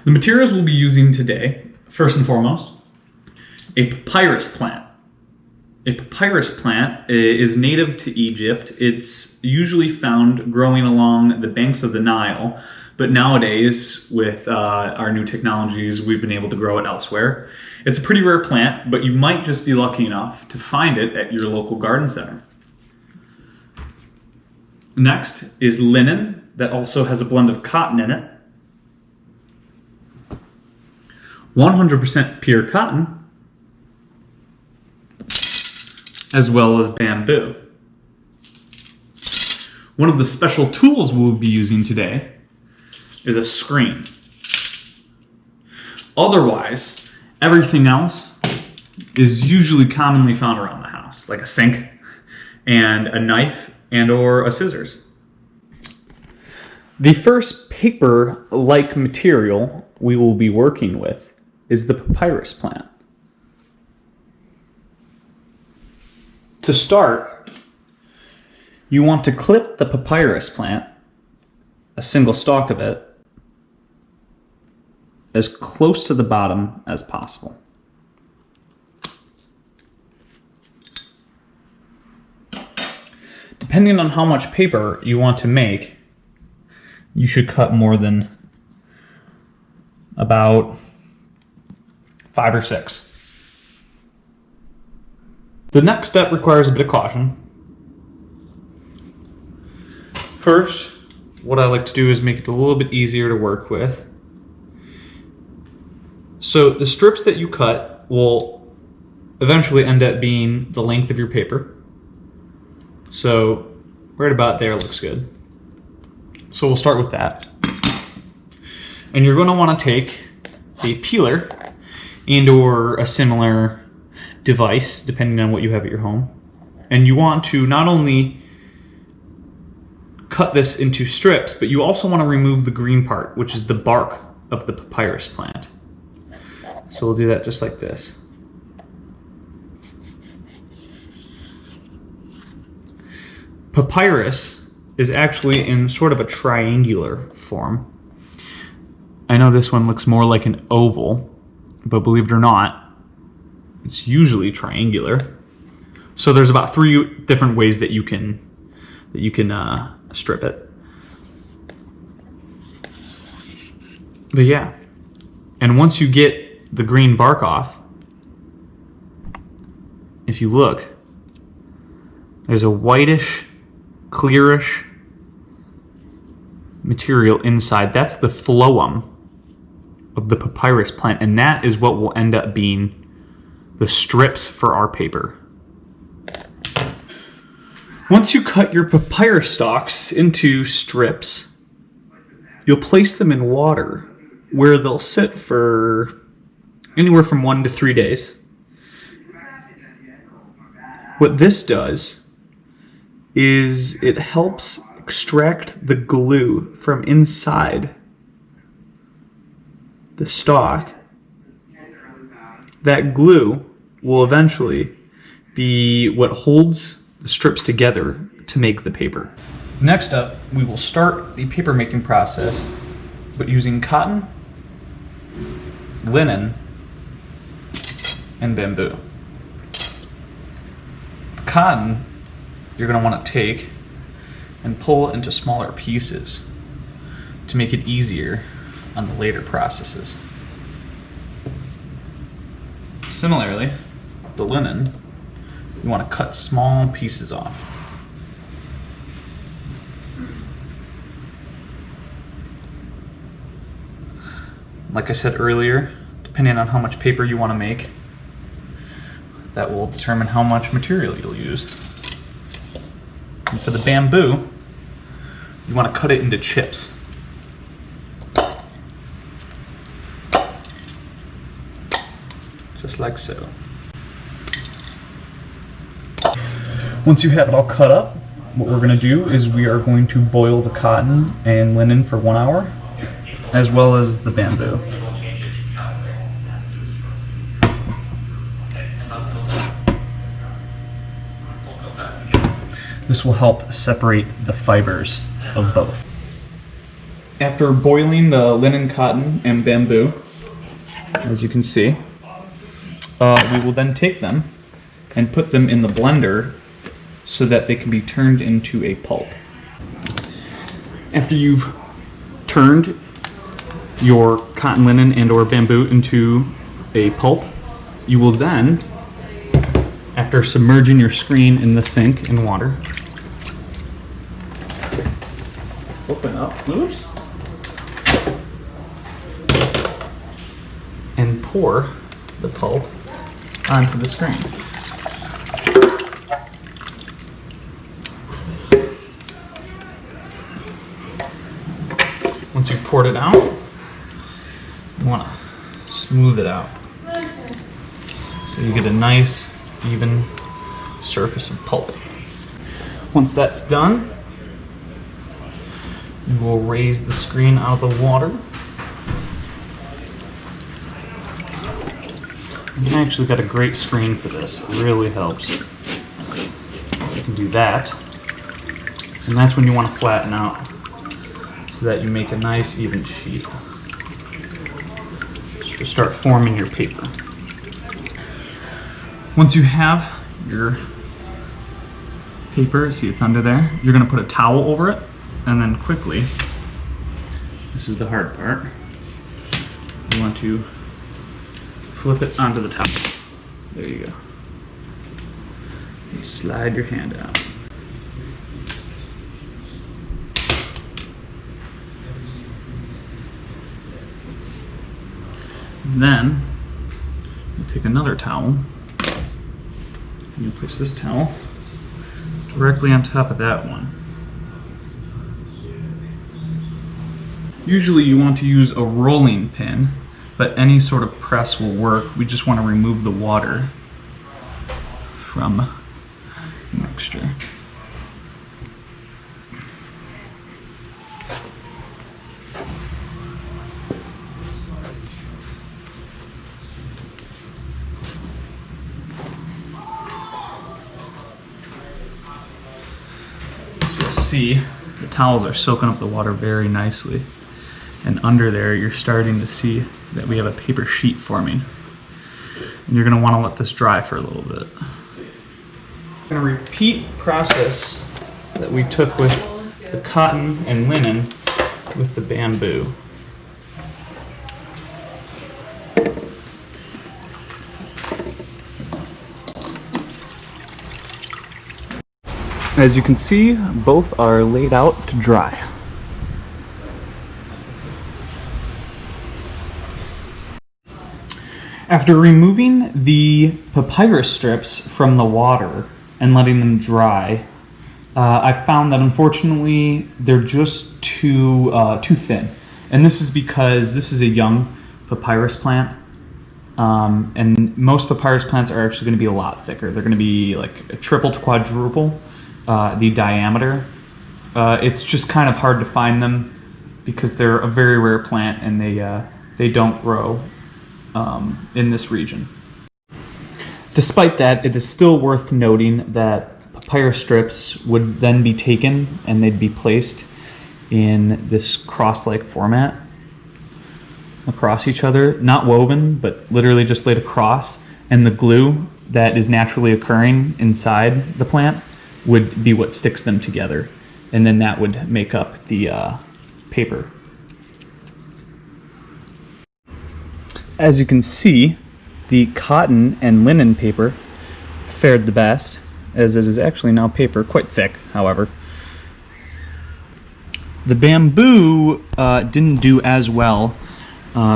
The materials we'll be using today, first and foremost, a papyrus plant. A papyrus plant is native to Egypt. It's usually found growing along the banks of the Nile, but nowadays, with our new technologies, we've been able to grow it elsewhere. It's a pretty rare plant, but you might just be lucky enough to find it at your local garden center. Next is linen that also has a blend of cotton in it. 100% pure cotton, as well as bamboo. One of the special tools we'll be using today is a screen. Otherwise, everything else is usually commonly found around the house, like a sink and a knife and or a scissors. The first paper-like material we will be working with is the papyrus plant. To start, you want to clip the papyrus plant, a single stalk of it, as close to the bottom as possible. Depending on how much paper you want to make, you should cut more than about 5 or 6. The next step requires a bit of caution. First, what I like to do is make it a little bit easier to work with. So the strips that you cut will eventually end up being the length of your paper. So right about there looks good. So we'll start with that. And you're going to want to take a peeler and or a similar device, depending on what you have at your home. And you want to not only cut this into strips, but you also want to remove the green part, which is the bark of the papyrus plant. So we'll do that just like this. Papyrus is actually in sort of a triangular form. I know this one looks more like an oval, but believe it or not, it's usually triangular. So there's about 3 different ways that you can strip it. But yeah, and once you get the green bark off, if you look, there's a whitish, clearish material inside. That's the phloem of the papyrus plant, and that is what will end up being the strips for our paper. Once you cut your papyrus stalks into strips, you'll place them in water where they'll sit for anywhere from 1 to 3 days. What this does is it helps extract the glue from inside the stalk. That glue will eventually be what holds the strips together to make the paper. Next up, we will start the paper making process, but using cotton, linen, and bamboo. Cotton, you're going to want to take and pull into smaller pieces to make it easier on the later processes. Similarly, the linen, you want to cut small pieces off. Like I said earlier, depending on how much paper you want to make, that will determine how much material you'll use. And for the bamboo, you want to cut it into chips. Just like so. Once you have it all cut up, what we're going to do is we are going to boil the cotton and linen for 1 hour, as well as the bamboo. This will help separate the fibers of both. After boiling the linen, cotton, and bamboo, as you can see, we will then take them and put them in the blender so that they can be turned into a pulp. After you've turned your cotton, linen, and or bamboo into a pulp, you will then, after submerging your screen in the sink in water, open up, oops, and pour the pulp onto the screen. Once you've poured it out, you want to smooth it out so you get a nice, even surface of pulp. Once that's done, you will raise the screen out of the water. You actually got a great screen for this. It really helps. You can do that. And that's when you want to flatten out so that you make a nice even sheet. So start forming your paper. Once you have your paper, see it's under there, you're going to put a towel over it, and then quickly, this is the hard part, you want to flip it onto the towel. There you go. And slide your hand out. Then you take another towel and you place this towel directly on top of that one. Usually you want to use a rolling pin, but any sort of press will work. We just want to remove the water from the mixture. See, the towels are soaking up the water very nicely, and under there you're starting to see that we have a paper sheet forming, and you're going to want to let this dry for a little bit. We're going to repeat the process that we took with the cotton and linen with the bamboo. As you can see, both are laid out to dry. After removing the papyrus strips from the water and letting them dry, I found that unfortunately they're just too thin. And this is because this is a young papyrus plant. And most papyrus plants are actually going to be a lot thicker. They're going to be like a triple to quadruple the diameter. It's just kind of hard to find them because they're a very rare plant and they don't grow in this region. Despite that, it is still worth noting that papyrus strips would then be taken and they'd be placed in this cross-like format across each other, not woven, but literally just laid across, and the glue that is naturally occurring inside the plant would be what sticks them together, and then that would make up the paper. As you can see, the cotton and linen paper fared the best, as it is actually now paper, quite thick, however. The bamboo didn't do as well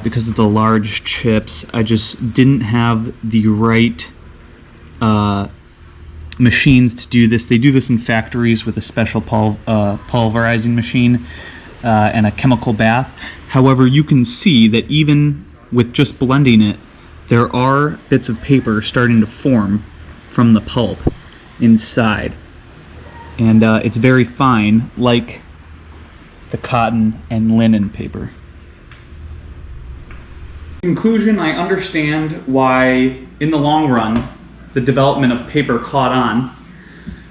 because of the large chips. I just didn't have the right machines to do this. They do this in factories with a special pulverizing machine and a chemical bath. However, you can see that even with just blending it, there are bits of paper starting to form from the pulp inside. And it's very fine, like the cotton and linen paper. In conclusion, I understand why, in the long run, the development of paper caught on,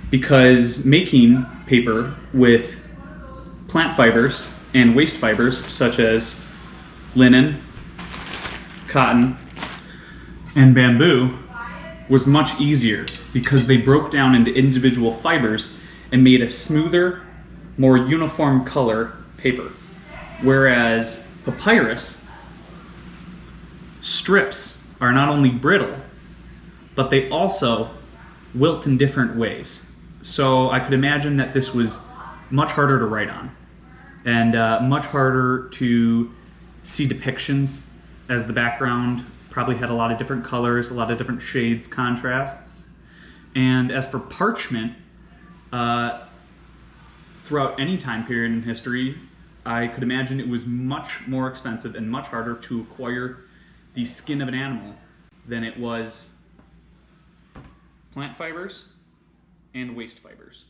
because making paper with plant fibers and waste fibers such as linen, cotton, and bamboo was much easier because they broke down into individual fibers and made a smoother, more uniform color paper. Whereas papyrus strips are not only brittle, but they also wilt in different ways. So I could imagine that this was much harder to write on and much harder to see depictions, as the background probably had a lot of different colors, a lot of different shades, contrasts. And as for parchment, throughout any time period in history, I could imagine it was much more expensive and much harder to acquire the skin of an animal than it was plant fibers and waste fibers.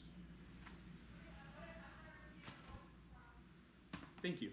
Thank you.